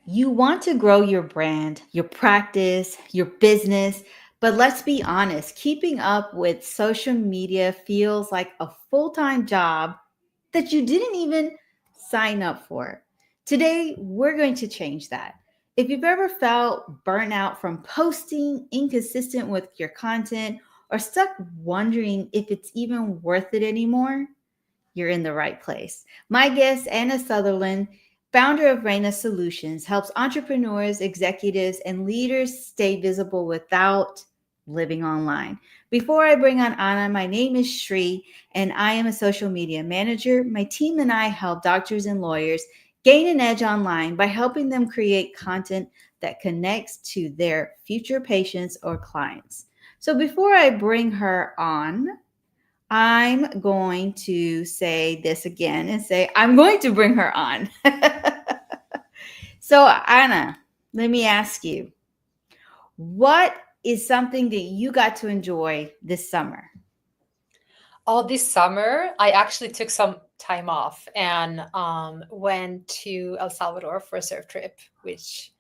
You want to grow your brand, your practice, your business, but let's be honest, keeping up with social media feels like a full time job that you didn't even sign up for. Today, we're going to change that. If you've ever felt burnt out from posting, inconsistent with your content, or stuck wondering if it's even worth it anymore, you're in the right place. My guest, Anna Söderlund, founder of Reina Solutions, helps entrepreneurs, executives, and leaders stay visible without living online. Before I bring on Anna, my name is Shri, and I am a social media manager. My team and I help doctors and lawyers gain an edge online by helping them create content that connects to their future patients or clients. So before I bring her on, I'm going to say this again and say, I'm going to bring her on. So, Anna, let me ask you, what is something that you got to enjoy this summer? Oh, this summer, I actually took some time off and went to El Salvador for a surf trip, which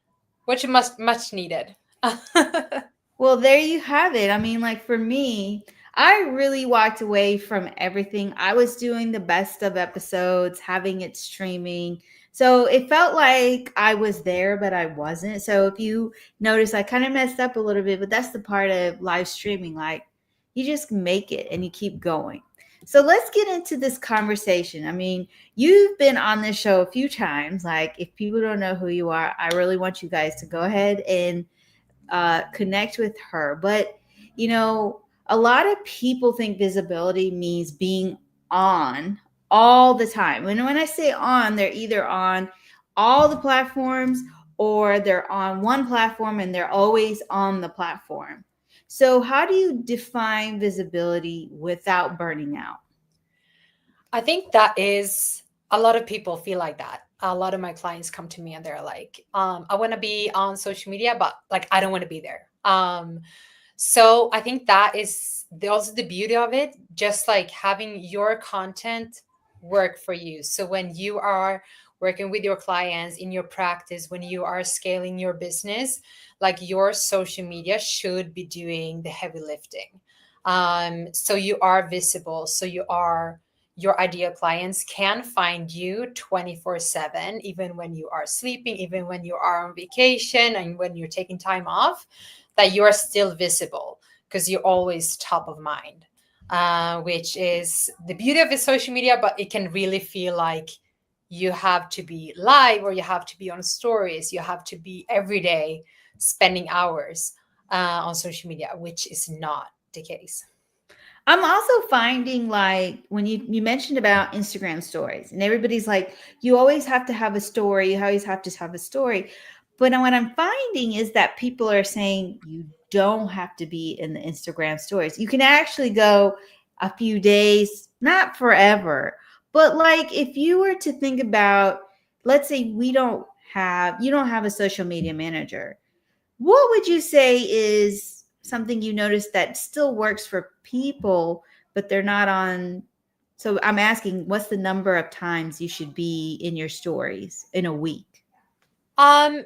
much needed. Well, there you have it. I mean, like for me, I really walked away from everything. I was doing the best of episodes, having it streaming. So it felt like I was there, but I wasn't. So if you notice, I kind of messed up a little bit, but that's the part of live streaming. Like you just make it and you keep going. So let's get into this conversation. I mean, you've been on this show a few times. Like, if people don't know who you are, I really want you guys to go ahead and connect with her. But, you know, a lot of people think visibility means being on all the time. And when I say on, they're either on all the platforms or they're on one platform and they're always on the platform. So, how do you define visibility without burning out? I think that is a lot of people feel like that. A lot of my clients come to me and they're like, I want to be on social media, but like I don't want to be there. So I think that is also the beauty of it, just like having your content work for you. So when you are working with your clients in your practice, when you are scaling your business, like your social media should be doing the heavy lifting. So you are visible, so your ideal clients can find you 24/7, even when you are sleeping, even when you are on vacation and when you're taking time off, that you are still visible because you're always top of mind, which is the beauty of the social media, but it can really feel like you have to be live or you have to be on stories, you have to be every day spending hours on social media, which is not the case. I'm also finding like when you mentioned about Instagram stories, and everybody's like, you always have to have a story, you always have to have a story. But what I'm finding is that people are saying you don't have to be in the Instagram stories. You can actually go a few days, not forever. But like if you were to think about, let's say you don't have a social media manager, what would you say is something you notice that still works for people, but they're not on? So I'm asking, what's the number of times you should be in your stories in a week? Um,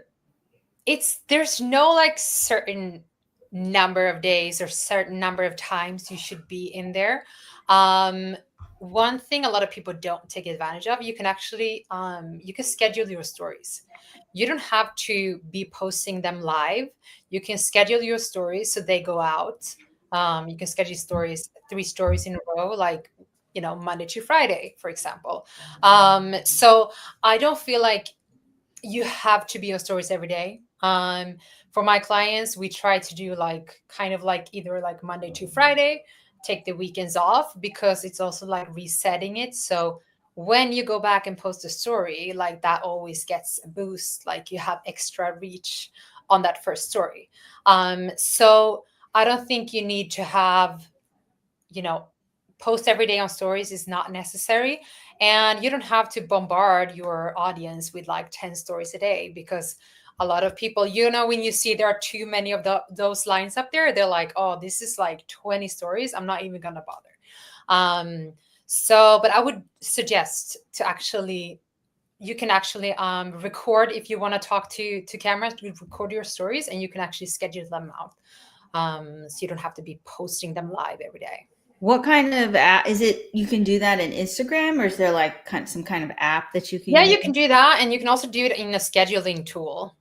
it's there's no like certain number of days or certain number of times you should be in there. Um, One thing a lot of people don't take advantage of, you can actually you can schedule your stories. You don't have to be posting them live. You can schedule your stories so they go out. You can schedule stories, 3 stories in a row, like Monday to Friday, for example. So I don't feel like you have to be on stories every day. For my clients, we try to do like kind of like either like Monday to Friday, take the weekends off because it's also like resetting it. So when you go back and post a story, like that always gets a boost, like you have extra reach on that first story. So I don't think you need to have, you know, post every day on stories is not necessary. And you don't have to bombard your audience with like 10 stories a day because a lot of people, when you see there are too many of those lines up there, they're like, oh, this is like 20 stories. I'm not even going to bother. But I would suggest to actually you can actually record if you want to talk to cameras. You record your stories, and you can actually schedule them out, so you don't have to be posting them live every day. What kind of app is it? You can do that in Instagram, or is there like some kind of app that you can Yeah, use? you can do that, and you can also do it in a scheduling tool.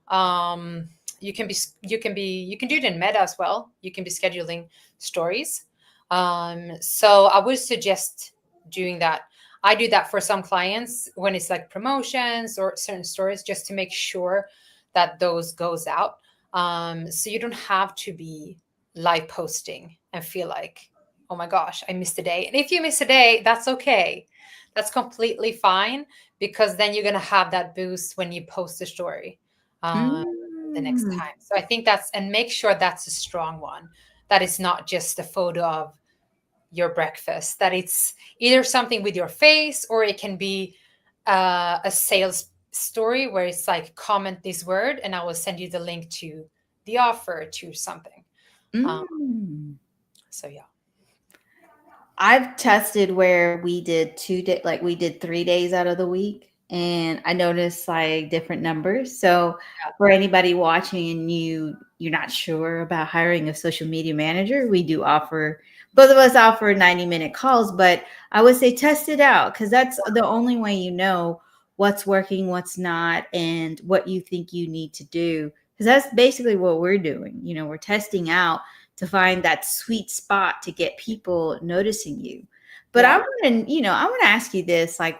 You can do it in Meta as well. You can be scheduling stories. So I would suggest doing that. I do that for some clients when it's like promotions or certain stories, just to make sure that those goes out. So you don't have to be live posting and feel like, oh my gosh, I missed a day. And if you miss a day, that's okay. That's completely fine, because then you're going to have that boost when you post the story um, the next Mm, time. So I think and make sure that's a strong one. That is not just a photo of your breakfast, that it's either something with your face, or it can be a sales story where it's like, comment this word and I will send you the link to the offer to something. Um, mm. so yeah. I've tested where we did 2 day, like we did 3 days out of the week, and I noticed like different numbers. So for anybody watching and you're not sure about hiring a social media manager, we do offer, both of us offer 90-minute calls, but I would say test it out, because that's the only way you know what's working, what's not, and what you think you need to do. Because that's basically what we're doing. We're testing out to find that sweet spot to get people noticing you. But Yeah. I want to ask you this, like,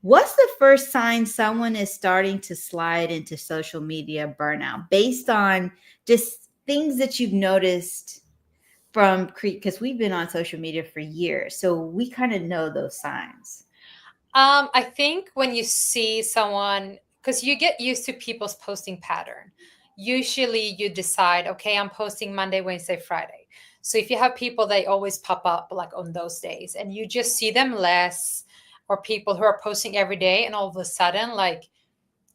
what's the first sign someone is starting to slide into social media burnout based on just things that you've noticed from, because we've been on social media for years, so we kind of know those signs. I think when you see someone, because you get used to people's posting pattern, usually you decide, okay, I'm posting Monday, Wednesday, Friday. So if you have people, they always pop up like on those days, and you just see them less, or people who are posting every day, and all of a sudden, like,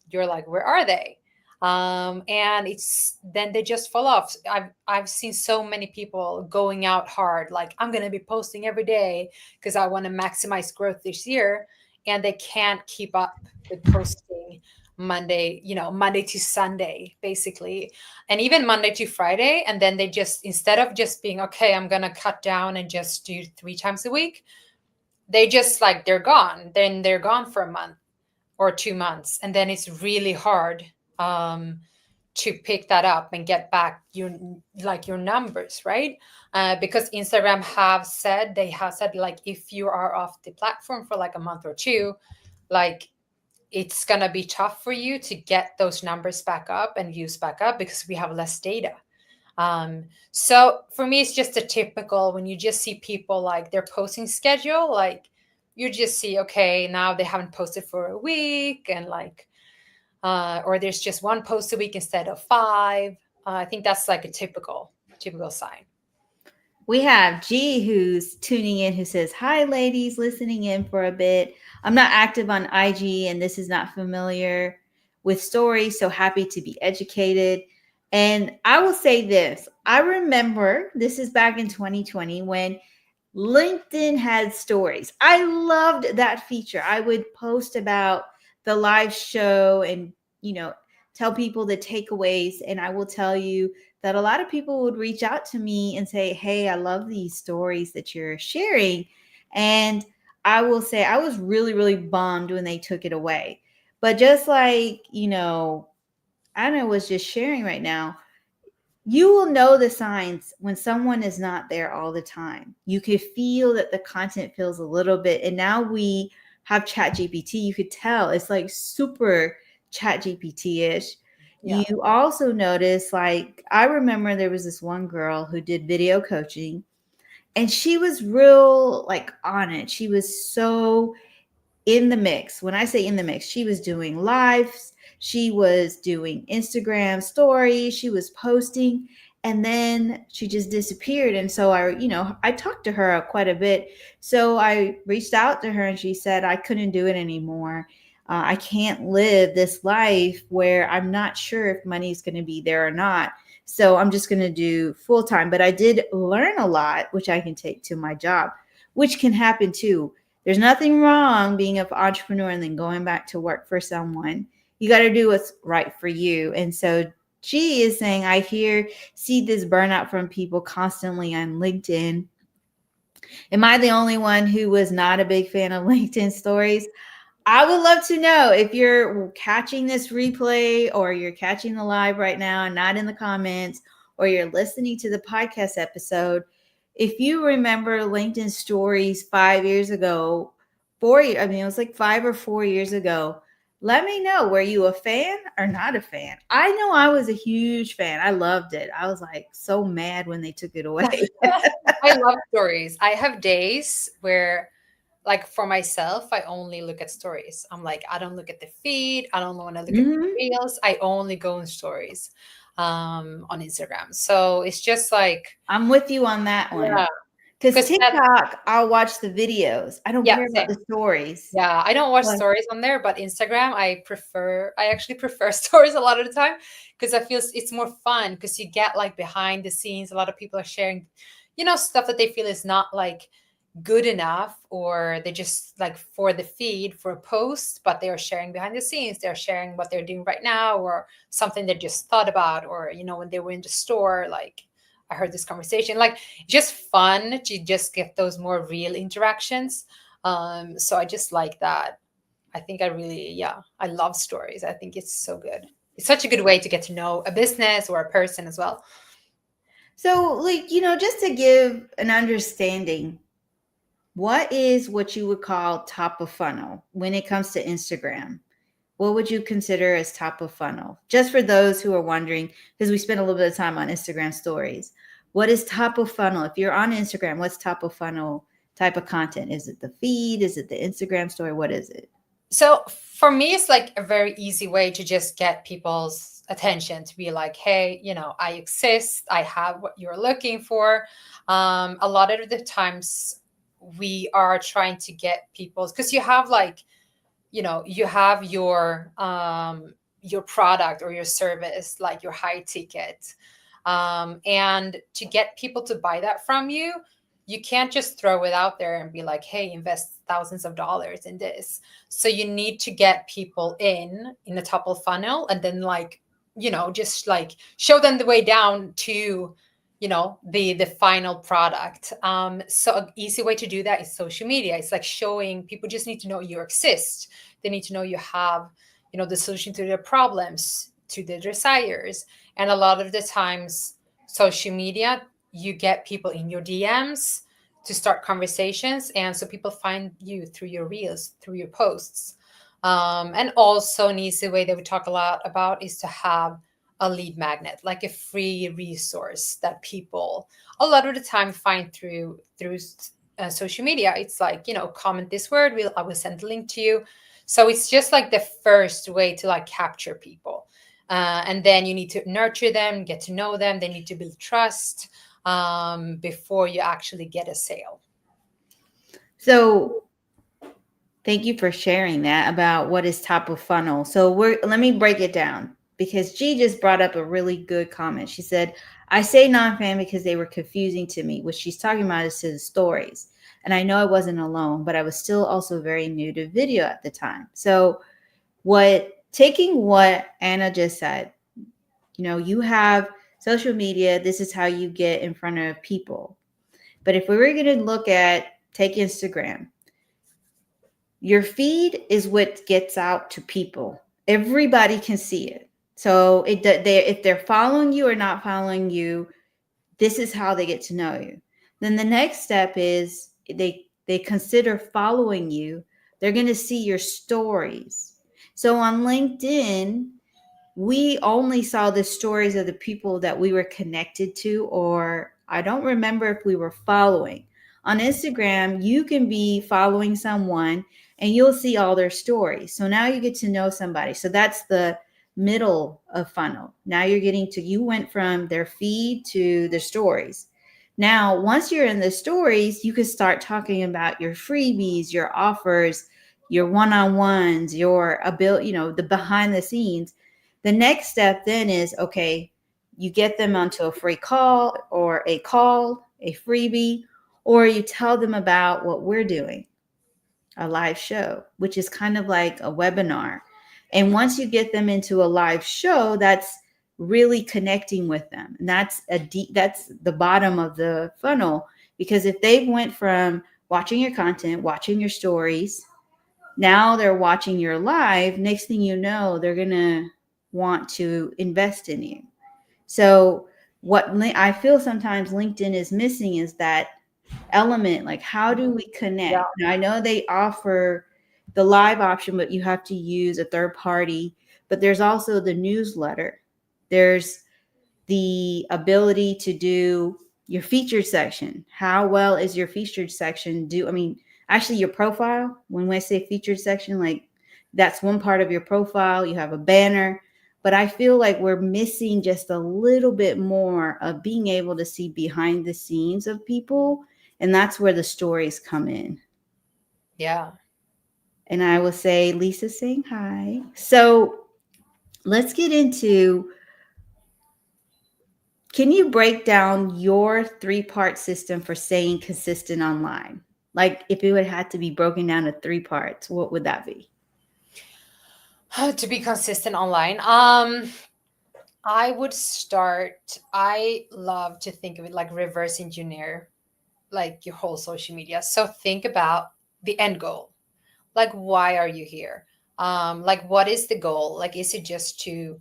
you're like, where are they? And it's then they just fall off. I've seen so many people going out hard, like, I'm gonna be posting every day because I want to maximize growth this year, and they can't keep up with posting Monday to Sunday, basically, and even Monday to Friday. And then they just, instead of just being, okay, I'm gonna cut down and just do 3 times a week, they just, like, they're gone. Then they're gone for a month or 2 months, and then it's really hard um, to pick that up and get back your numbers, right? Because Instagram they have said, like, if you are off the platform for like a month or two, like, it's gonna be tough for you to get those numbers back up and views back up, because we have less data. So for me, it's just a typical, when you just see people, like, their posting schedule, like, you just see, okay, now they haven't posted for a week, and like, or there's just one post a week instead of five. I think that's like a typical sign. We have G who's tuning in, who says, "Hi, ladies, listening in for a bit. I'm not active on IG and this is not familiar with stories, so happy to be educated." And I will say this, I remember this is back in 2020 when LinkedIn had stories. I loved that feature. I would post about the live show and, you know, tell people the takeaways. And I will tell you that a lot of people would reach out to me and say, "Hey, I love these stories that you're sharing." And I will say I was really, really bummed when they took it away. But just like, Anna was just sharing right now, you will know the signs when someone is not there all the time. You could feel that the content feels a little bit, and now we have chat GPT. You could tell it's like super chat GPT-ish. Yeah. You also notice, like, I remember there was this one girl who did video coaching, and she was real, like, on it. She was so in the mix. When I say in the mix, she was doing lives, she was doing Instagram stories, she was posting, and then she just disappeared. And so I talked to her quite a bit. So I reached out to her and she said, I couldn't do it anymore. I can't live this life where I'm not sure if money's going to be there or not. So I'm just going to do full time. But I did learn a lot, which I can take to my job, which can happen too. There's nothing wrong being an entrepreneur and then going back to work for someone. You got to do what's right for you. And so G is saying, see this burnout from people constantly on LinkedIn. Am I the only one who was not a big fan of LinkedIn stories? I would love to know if you're catching this replay or you're catching the live right now and not in the comments, or you're listening to the podcast episode. If you remember LinkedIn stories 5 years ago, I mean, it was like 5 or 4 years ago. Let me know. Were you a fan or not a fan? I know I was a huge fan. I loved it. I was like so mad when they took it away. I love stories. I have days where, like for myself, I only look at stories. I'm like, I don't look at the feed. I don't want to look at the Mhm. reels. I only go in stories on Instagram. So it's just like, I'm with you on that one. yeah, Because because that, TikTok, I'll watch the videos. I don't yeah, care about same. the stories. Yeah, I don't watch But stories on there, but Instagram, I actually prefer stories a lot of the time because I feel it's more fun because you get like behind the scenes. A lot of people are sharing, stuff that they feel is not like good enough, or they just like for the feed for a post, but they are sharing behind the scenes. They're sharing what they're doing right now, or something they just thought about, or when they were in the store, like I heard this conversation. Like just fun to just get those more real interactions. So I just like that. I think I really, yeah, I love stories. I think it's so good. It's such a good way to get to know a business or a person as well. so, like, just to give an understanding, what is what you would call top of funnel when it comes to Instagram? What would you consider as top of funnel? Just for those who are wondering, because we spent a little bit of time on Instagram stories. What is top of funnel? If you're on Instagram, what's top of funnel type of content? Is it the feed? Is it the Instagram story? What is it? So for me, it's like a very easy way to just get people's attention, to be like, hey, I exist. I have what you're looking for. A lot of the times we are trying to get people's, because you have like, you have your product or your service, like your high ticket, and to get people to buy that from you, you can't just throw it out there and be like, hey, invest thousands of dollars in this. So you need to get people in the top of funnel, and then like, just like show them the way down to the final product. So an easy way to do that is social media. It's like showing people just need to know you exist. They need to know you have the solution to their problems, to their desires. And a lot of the times, social media, you get people in your DMs to start conversations, and so people find you through your reels, through your posts. And also an easy way that we talk a lot about is to have a lead magnet, like a free resource that people a lot of the time find through social media. It's like, comment this word, I will send a link to you. So it's just like the first way to like capture people. And then you need to nurture them, get to know them. They need to build trust before you actually get a sale. So, thank you for sharing that about what is top of funnel. So let me break it down, because G just brought up a really good comment. She said, I say non-fan because they were confusing to me. What she's talking about is to the stories. And I know I wasn't alone, but I was still also very new to video at the time. So taking what Anna just said, you have social media, this is how you get in front of people. But if we were going to take Instagram, your feed is what gets out to people. Everybody can see it. So if they're following you or not following you, this is how they get to know you. Then the next step is they consider following you. They're going to see your stories. So on LinkedIn, we only saw the stories of the people that we were connected to, or I don't remember if we were following. On Instagram, you can be following someone and you'll see all their stories. So now you get to know somebody. So that's the middle of funnel. Now you went from their feed to the stories. Now, once you're in the stories, you can start talking about your freebies, your offers, your one-on-ones, your ability, the behind the scenes. The next step then is, okay, you get them onto a free call, a freebie, or you tell them about what we're doing. a live show, which is kind of like a webinar. And once you get them into a live show, that's really connecting with them. And that's the bottom of the funnel, because if they went from watching your content, watching your stories, now they're watching your live, next thing you know, they're going to want to invest in you. So what I feel sometimes LinkedIn is missing is that element, like how do we connect? Yeah. Now I know they offer the live option, but you have to use a third party. But there's also the newsletter. There's the ability to do your featured section. How well is your featured section do? I mean, actually your profile, when I say featured section, like that's one part of your profile. You have a banner, but I feel like we're missing just a little bit more of being able to see behind the scenes of people. And that's where the stories come in. Yeah. And I will say, Lisa's saying hi. So let's get into, can you break down your three-part system for staying consistent online? Like if it would have to be broken down to three parts, what would that be? To be consistent online. I would start, I love to think of it like reverse engineer, like your whole social media. So think about the end goal. Like, why are you here? Like, what is the goal? Like, is it just to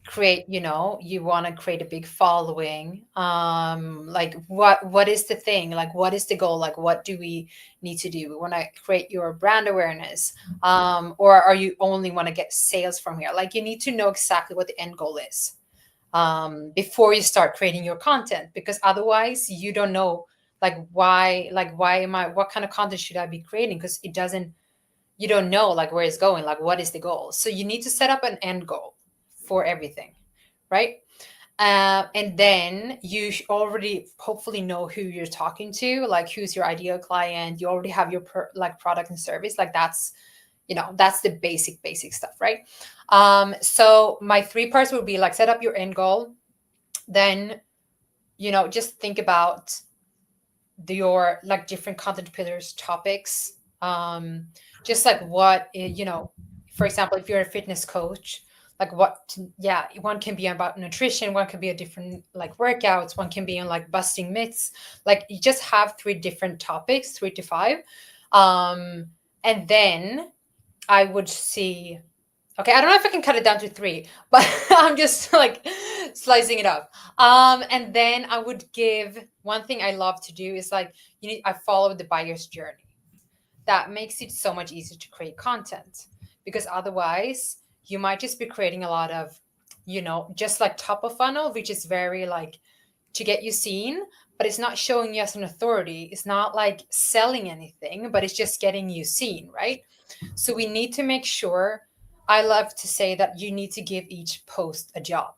create, you want to create a big following? Like, what is the thing? Like, what is the goal? Like, what do we need to do? We want to create your brand awareness. Or are you only want to get sales from here? Like, you need to know exactly what the end goal is before you start creating your content, because otherwise you don't know why am I, what kind of content should I be creating, because it doesn't, you don't know like where it's going, like what is the goal. So you need to set up an end goal for everything, right? And then you already hopefully know who you're talking to, like who's your ideal client. You already have your like product and service, like that's, that's the basic stuff, right? So my three parts would be like set up your end goal, then just think about your like different content pillars, topics, just like for example, if you're a fitness coach, like yeah, one can be about nutrition, one can be a different like workouts, one can be on like busting myths. Like you just have three different topics, 3 to 5. And then I would see, okay, I don't know if I can cut it down to 3, but I'm just like slicing it up. And then I would give, one thing I love to do is like, I follow the buyer's journey. That makes it so much easier to create content, because otherwise you might just be creating a lot of, just like top of funnel, which is very like to get you seen, but it's not showing you as an authority. It's not like selling anything, but it's just getting you seen, right? So we need to make sure, I love to say that you need to give each post a job.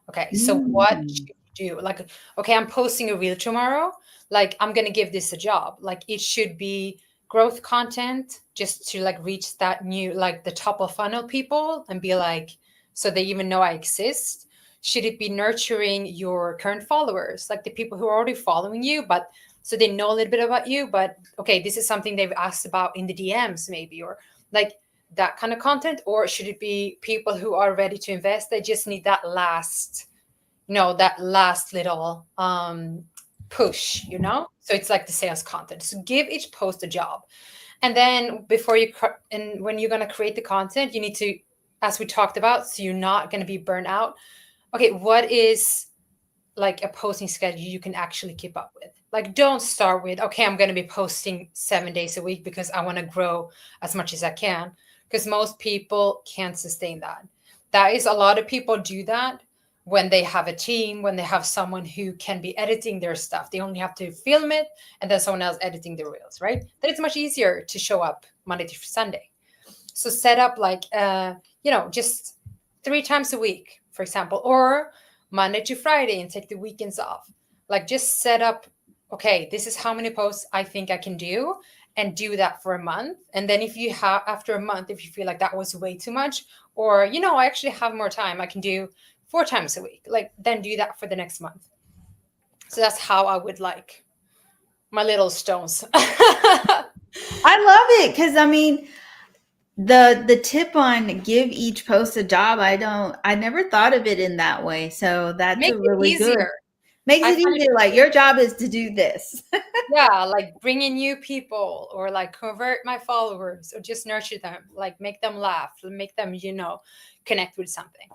Okay, so what Mm. should you do? Like, okay, I'm posting a reel tomorrow. Like, I'm gonna give this a job. Like, it should be growth content just to like reach that new, like the top of funnel people and be like, so they even know I exist. Should it be nurturing your current followers, like the people who are already following you, but so they know a little bit about you, but okay, this is something they've asked about in the DMs maybe, or like that kind of content? Or should it be people who are ready to invest, they just need that last, that last little push, so it's like the sales content. So give each post a job. And then before and when you're going to create the content, you need to, as we talked about, so you're not going to be burnt out. Okay, what is like a posting schedule you can actually keep up with? Like, don't start with, okay, I'm going to be posting 7 days a week because I want to grow as much as I can, because most people can't sustain that. That is, a lot of people do that when they have a team, when they have someone who can be editing their stuff. They only have to film it and then someone else editing the reels, right? Then it's much easier to show up Monday to Sunday. So set up like just 3 times a week, for example, or Monday to Friday and take the weekends off. Like, just set up, okay, this is how many posts I think I can do, and do that for a month. And then if you have, after a month, if you feel like that was way too much, or I actually have more time, I can do 4 times a week, like then do that for the next month. So that's how I would like my little stones. I love it because I mean the tip on give each post a job. I never thought of it in that way. So that's Make a it really good. easier. Makes I it find easier. Like it, your job is to do this. yeah, like bring in new people or like convert my followers or just nurture them, like make them laugh, make them, connect with something.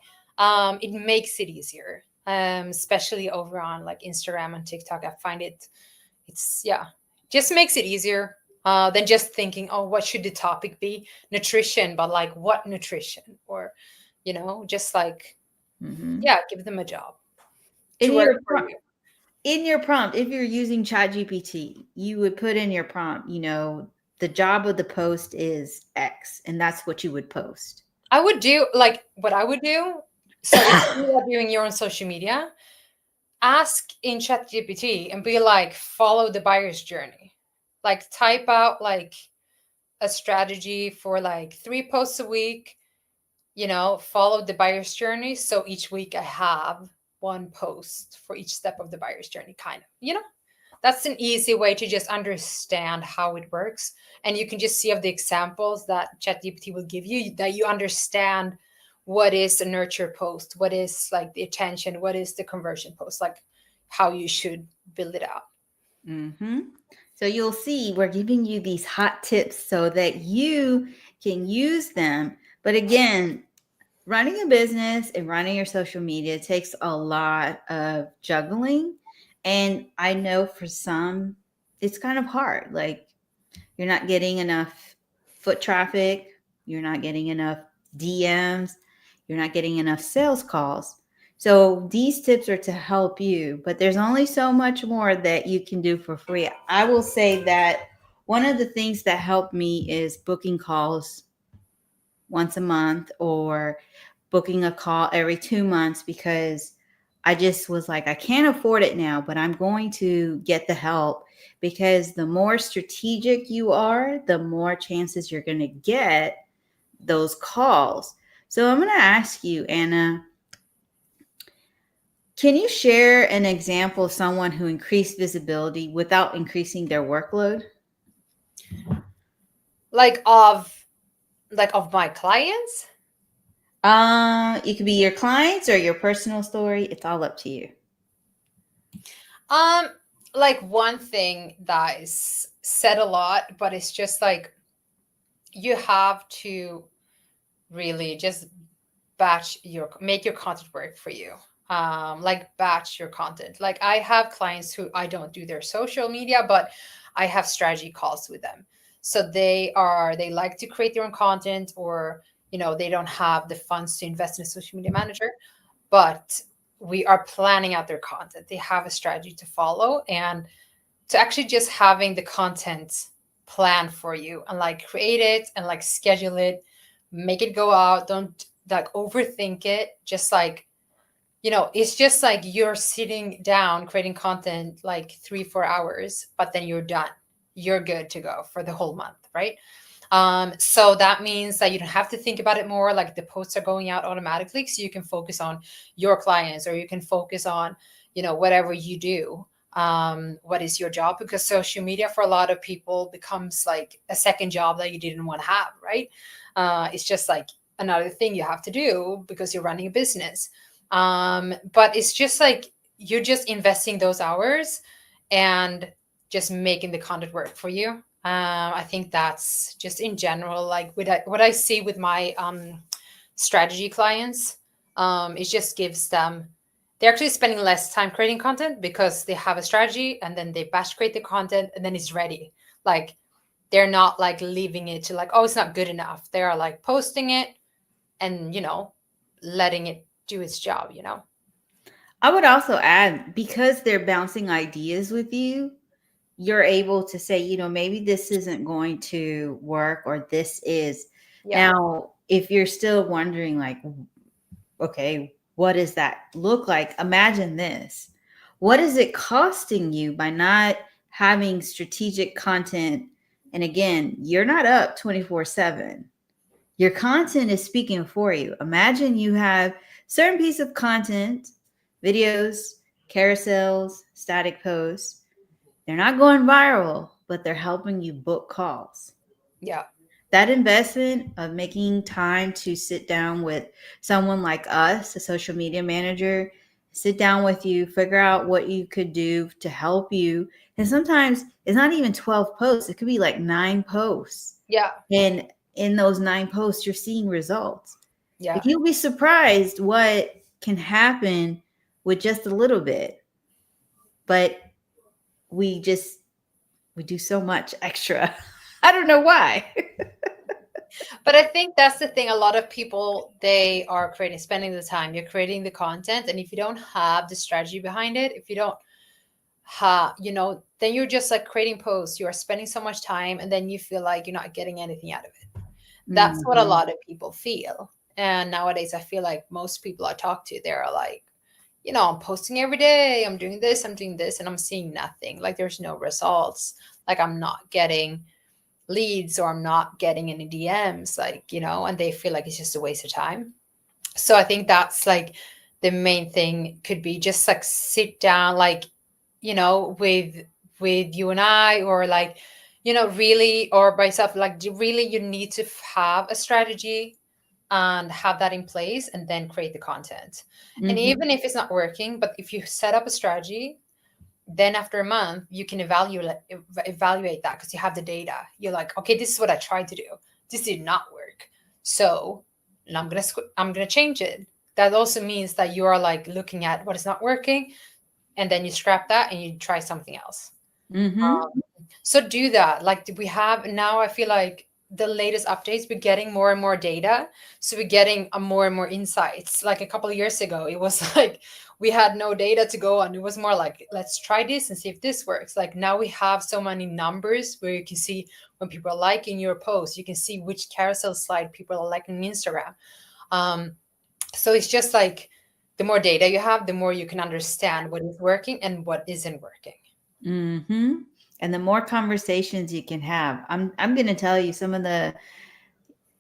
It makes it easier. Especially over on like Instagram and TikTok. I find it's yeah, just makes it easier than just thinking, oh, what should the topic be? Nutrition, but like what nutrition? Or, just like, Hmm. yeah, give them a job In to work your for you. in your prompt, if you're using ChatGPT, you would put in your prompt, the job of the post is X, and that's what you would post. I would do like what I would do. So if you are doing your own social media, ask in ChatGPT and be like, follow the buyer's journey. Like type out like a strategy for like 3 posts a week, follow the buyer's journey. So each week I have one post for each step of the buyer's journey, kind of, that's an easy way to just understand how it works. And you can just see of the examples that ChatGPT will give you that you understand what is a nurture post, what is like the attention, what is the conversion post, like how you should build it out. Hmm. So you'll see we're giving you these hot tips so that you can use them. But again, running a business and running your social media takes a lot of juggling. And I know for some, it's kind of hard. Like you're not getting enough foot traffic, you're not getting enough DMs, you're not getting enough sales calls. So these tips are to help you, but there's only so much more that you can do for free. I will say that one of the things that helped me is booking calls once a month or booking a call every 2 months because I just was like, I can't afford it now, but I'm going to get the help because the more strategic you are, the more chances you're going to get those calls. So I'm going to ask you, Anna, can you share an example of someone who increased visibility without increasing their workload? Like of my clients. It could be your clients or your personal story. It's all up to you. Um, like one thing that is said a lot, but it's just like you have to really just make your content work for you. Like batch your content. Like I have clients who I don't do their social media, but I have strategy calls with them. So they like to create their own content, or they don't have the funds to invest in a social media manager, but we are planning out their content. They have a strategy to follow, and to actually just having the content planned for you and like create it and like schedule it, make it go out. Don't like overthink it. Just like, it's just like you're sitting down creating content like 3-4 hours, but then you're done. You're good to go for the whole month, right? So that means that you don't have to think about it more. Like the posts are going out automatically, so you can focus on your clients, or you can focus on, whatever you do. What is your job? Because social media for a lot of people becomes like a second job that you didn't want to have, right? It's just like another thing you have to do because you're running a business. But it's just like you're just investing those hours and just making the content work for you. I think that's just in general, like what I see with my strategy clients. It just gives them, they're actually spending less time creating content because they have a strategy and then they batch create the content and then it's ready. Like they're not like leaving it to like, oh, it's not good enough. They are like posting it and, letting it do its job. I would also add because they're bouncing ideas with you, you're able to say, maybe this isn't going to work or this is. Yeah. Now, if you're still wondering, like, okay, what does that look like? Imagine this. What is it costing you by not having strategic content? And again, you're not up 24/7. Your content is speaking for you. Imagine you have certain piece of content, videos, carousels, static posts. They're not going viral, but they're helping you book calls. Yeah. That investment of making time to sit down with someone like us, a social media manager, sit down with you, figure out what you could do to help you. And sometimes it's not even 12 posts, it could be like 9 posts. Yeah. And in those 9 posts, you're seeing results. Yeah. You'll be surprised what can happen with just a little bit. But we just, we do so much extra. I don't know why. But I think that's the thing. A lot of people, they are creating, spending the time, you're creating the content. And if you don't have the strategy behind it, if you don't have, then you're just like creating posts, you are spending so much time, and then you feel like you're not getting anything out of it. That's what a Mhm. lot of people feel. And nowadays, I feel like most people I talk to, they're like, I'm posting every day, I'm doing this, and I'm seeing nothing. Like there's no results. Like I'm not getting leads or I'm not getting any DMs, and they feel like it's just a waste of time. So I think that's like the main thing could be just like sit down, like, with you and I, or like, really, or by yourself, like really you need to have a strategy and have that in place and then create the content. And Mhm. even if it's not working, but if you set up a strategy, then after a month you can evaluate that because you have the data. You're like, okay, this is what I tried to do, this did not work, so now I'm gonna change it. That also means that you are like looking at what is not working, and then you scrap that and you try something else. Mhm. So do that. Like we have now, I feel like the latest updates, we're getting more and more data. So we're getting more and more insights. Like a couple of years ago, it was like we had no data to go on. It was more like, let's try this and see if this works. Like now we have so many numbers where you can see when people are liking your post. You can see which carousel slide people are liking on Instagram. Um, so it's just like the more data you have, the more you can understand what is working and what isn't working. Mhm. And the more conversations you can have. I'm going to tell you some of the,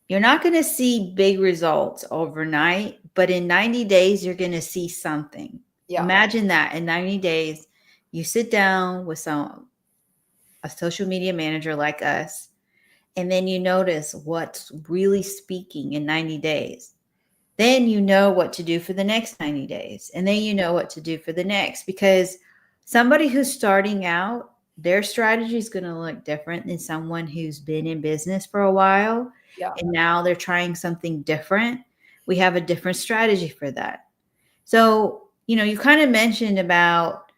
you're not going to see big results overnight, but in 90 days you're going to see something. Yeah. Imagine that in 90 days you sit down with some a social media manager like us, and then you notice what's really speaking in 90 days. Then you know what to do for the next 90 days. And then you know what to do for the next. Because somebody who's starting out, their strategy is going to look different than someone who's been in business for a while Yeah. and now they're trying something different. We have a different strategy for that. So, you kind of mentioned about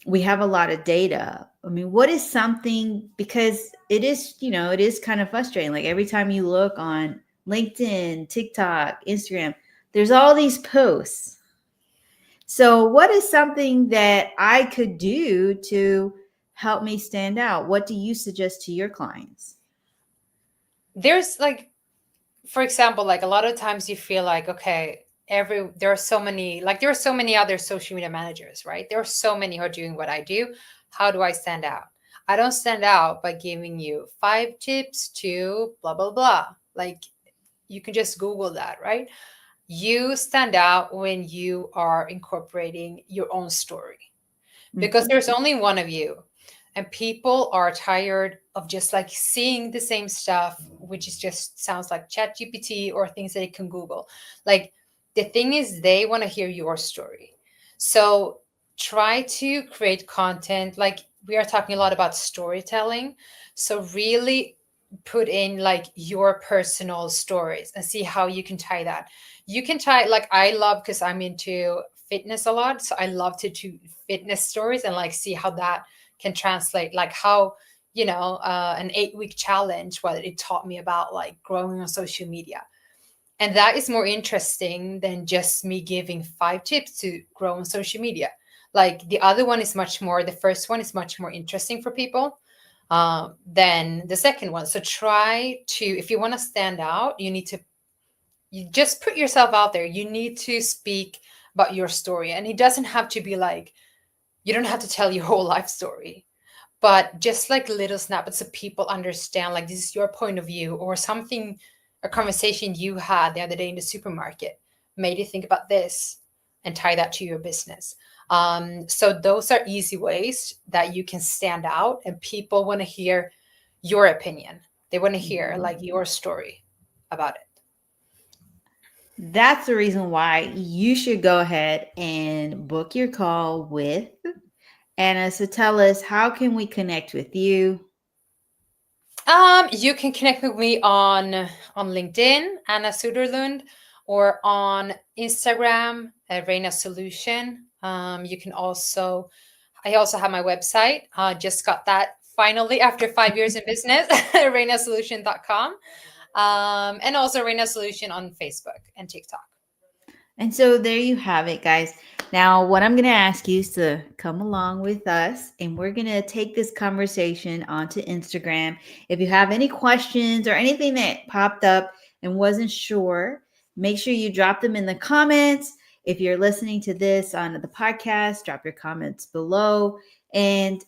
we have a lot of data. I mean, what is something, because it is kind of frustrating. Like every time you look on LinkedIn, TikTok, Instagram, there's all these posts. So, what is something that I could do to help me stand out? What do you suggest to your clients? There's like, for example, like a lot of times you feel like, okay, there are so many other social media managers, right? There are so many who are doing what I do. How do I stand out? I don't stand out by giving you 5 tips to blah blah blah. Like you can just Google that, right? You stand out when you are incorporating your own story, because Mhm. there's only one of you, and people are tired of just like seeing the same stuff, which is just sounds like chat gpt or things that they can Google. Like the thing is, they want to hear your story. So try to create content. Like we are talking a lot about storytelling, so really put in like your personal stories and see how you can tie that. You can tie, like I love, because I'm into fitness a lot, so I love to do fitness stories and like see how that can translate, like how, an 8-week challenge, what it taught me about like growing on social media. And that is more interesting than just me giving 5 tips to grow on social media. Like the other one is much more, the first one is much more interesting for people than the second one. So try to, if you want to stand out, you just put yourself out there. You need to speak about your story. And it doesn't have to be like, you don't have to tell your whole life story, but just like little snippets so people understand, like, this is your point of view, or something, a conversation you had the other day in the supermarket made you think about this. and tie that to your business. So those are easy ways that you can stand out, and people want to hear your opinion. They want to hear like your story about it. That's the reason why you should go ahead and book your call with Anna. So tell us, how can we connect with you? You can connect with me on LinkedIn, Anna Söderlund, or on Instagram, Reina Solution. You can also, I also have my website. Just got that finally after 5 years in business, reinasolution.com. And also Reina Solution on Facebook and TikTok. And so there you have it, guys. Now, what I'm going to ask you is to come along with us, and we're going to take this conversation onto Instagram. If you have any questions or anything that popped up and wasn't sure, make sure you drop them in the comments. If you're listening to this on the podcast, drop your comments below. And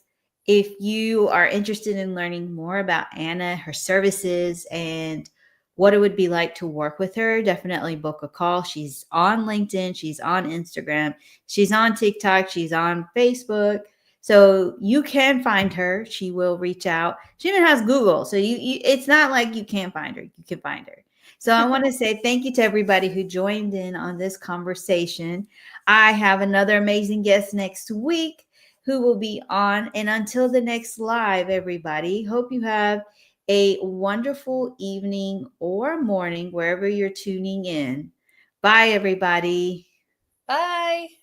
if you are interested in learning more about Anna, her services, and what it would be like to work with her, definitely book a call. She's on LinkedIn, she's on Instagram, she's on TikTok, she's on Facebook. So you can find her. She will reach out. She even has Google. So it's not like you can't find her. You can find her. So I want to say thank you to everybody who joined in on this conversation. I have another amazing guest next week who will be on. And until the next live, everybody, hope you have a wonderful evening or morning wherever you're tuning in. Bye, everybody. Bye.